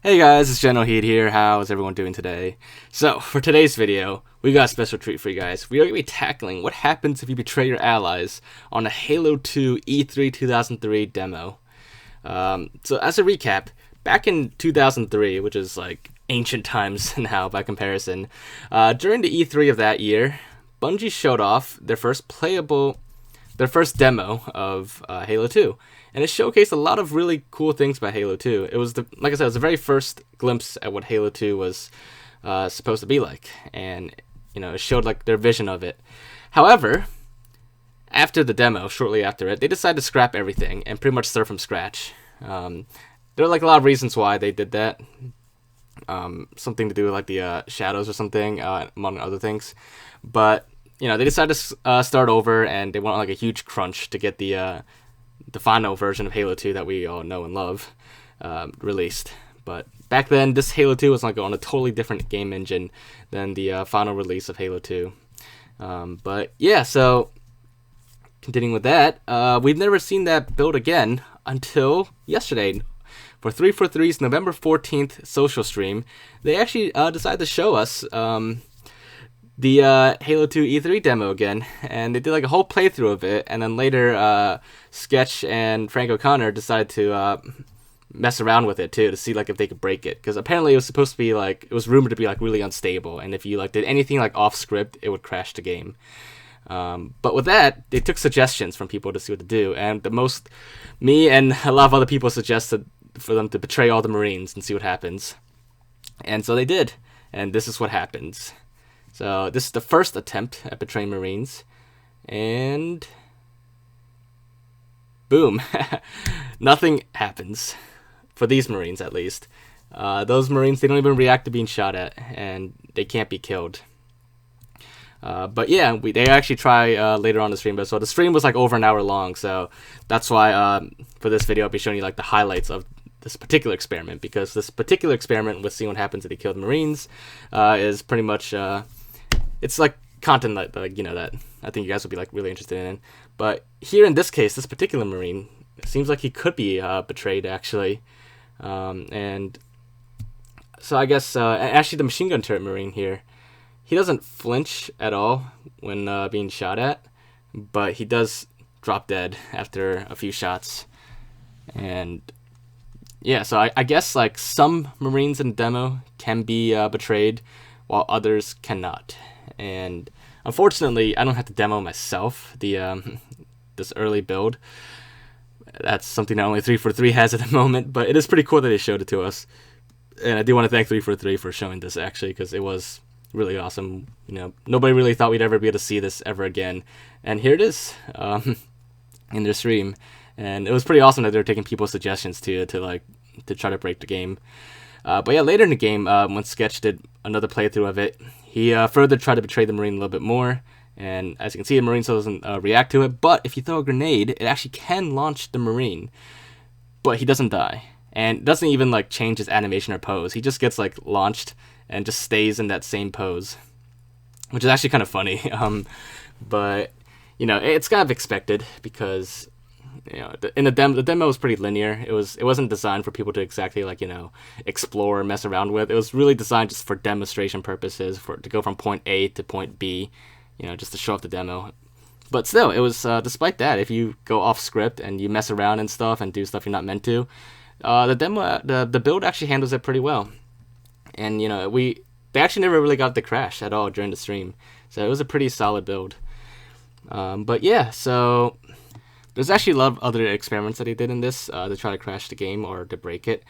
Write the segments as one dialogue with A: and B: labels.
A: Hey guys, it's Generalkidd here. How's everyone doing today? So, for today's video, we got a special treat for you guys. We are going to be tackling what happens if you betray your allies on a Halo 2 E3 2003 demo. So, as a recap, back in 2003, which is like ancient times now by comparison, during the E3 of that year, Bungie showed off their first demo of Halo 2, and it showcased a lot of really cool things about Halo 2. It was like I said, it was the very first glimpse at what Halo 2 was supposed to be like, and it showed like their vision of it. However, after the demo, shortly after it, they decided to scrap everything and pretty much start from scratch. There are like a lot of reasons why they did that. Something to do with like the shadows or something, among other things, but they decided to start over, and they went on like a huge crunch to get the final version of Halo 2 that we all know and love released. But back then, this Halo 2 was like on a totally different game engine than the final release of Halo 2. But yeah, so continuing with that, we've never seen that build again until yesterday. For 343's November 14th social stream, they actually decided to show us the Halo 2 E3 demo again, and they did like a whole playthrough of it, and then later Sketch and Frank O'Connor decided to mess around with it too to see like if they could break it, because apparently it was supposed to be like, it was rumored to be like really unstable, and if you like did anything like off script, it would crash the game. But with that, they took suggestions from people to see what to do, and me and a lot of other people suggested for them to betray all the Marines and see what happens. And so they did, and this is what happens. So this is the first attempt at betraying Marines, and boom, nothing happens, for these Marines at least. Those Marines, they don't even react to being shot at, and they can't be killed. But yeah, they actually try later on the stream, but so the stream was like over an hour long, so that's why for this video I'll be showing you like the highlights of this particular experiment, because this particular experiment with seeing what happens if they kill the Marines is pretty much it's like content that that I think you guys would be like really interested in. But here in this case, this particular Marine, it seems like he could be betrayed actually, and so I guess actually the machine gun turret Marine here, he doesn't flinch at all when being shot at, but he does drop dead after a few shots. And yeah, so I guess like some Marines in the demo can be betrayed, while others cannot. And unfortunately, I don't have to demo myself this early build. That's something that only 343 has at the moment, but it is pretty cool that they showed it to us. And I do want to thank 343 for showing this actually, because it was really awesome. Nobody really thought we'd ever be able to see this ever again, and here it is in their stream. And it was pretty awesome that they were taking people's suggestions to try to break the game. But yeah, later in the game, when Sketch did another playthrough of it, he further tried to betray the Marine a little bit more. And as you can see, the Marine still doesn't react to it. But if you throw a grenade, it actually can launch the Marine. But he doesn't die. And doesn't even like change his animation or pose. He just gets like launched and just stays in that same pose, which is actually kind of funny. But it's kind of expected, because in the demo was pretty linear. It wasn't designed for people to exactly explore or mess around with. It was really designed just for demonstration purposes, to go from point A to point B, just to show off the demo. But still, it was despite that, if you go off script and you mess around and stuff and do stuff you're not meant to, the build actually handles it pretty well. And they actually never really got the crash at all during the stream, so it was a pretty solid build. But yeah, so there's actually a lot of other experiments that he did in this to try to crash the game or to break it.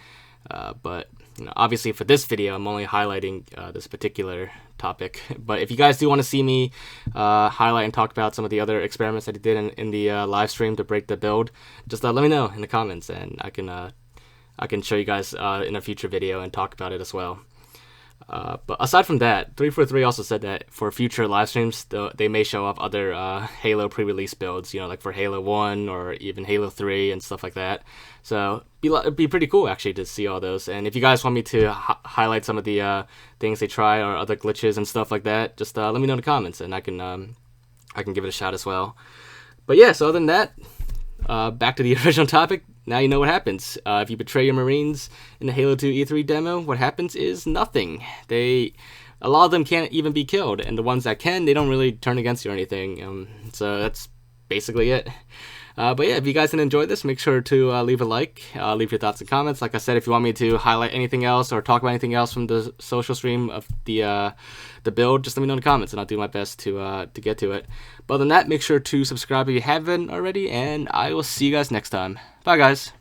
A: But obviously for this video, I'm only highlighting this particular topic. But if you guys do want to see me highlight and talk about some of the other experiments that he did in the live stream to break the build, just let me know in the comments, and I can show you guys in a future video and talk about it as well. But aside from that, 343 also said that for future live streams, they may show up other Halo pre-release builds, like for Halo 1 or even Halo 3 and stuff like that. So it'd be pretty cool actually to see all those. And if you guys want me to highlight some of the things they try or other glitches and stuff like that, just let me know in the comments, and I can give it a shot as well. But yeah, so other than that, back to the original topic. now you know what happens. If you betray your Marines in the Halo 2 E3 demo, what happens is nothing. A lot of them can't even be killed, and the ones that can, they don't really turn against you or anything. So that's basically it. But yeah, if you guys did enjoy this, make sure to leave a like, leave your thoughts and comments. Like I said, if you want me to highlight anything else or talk about anything else from the social stream of the build, just let me know in the comments, and I'll do my best to get to it. But other than that, make sure to subscribe if you haven't already, and I will see you guys next time. Bye, guys.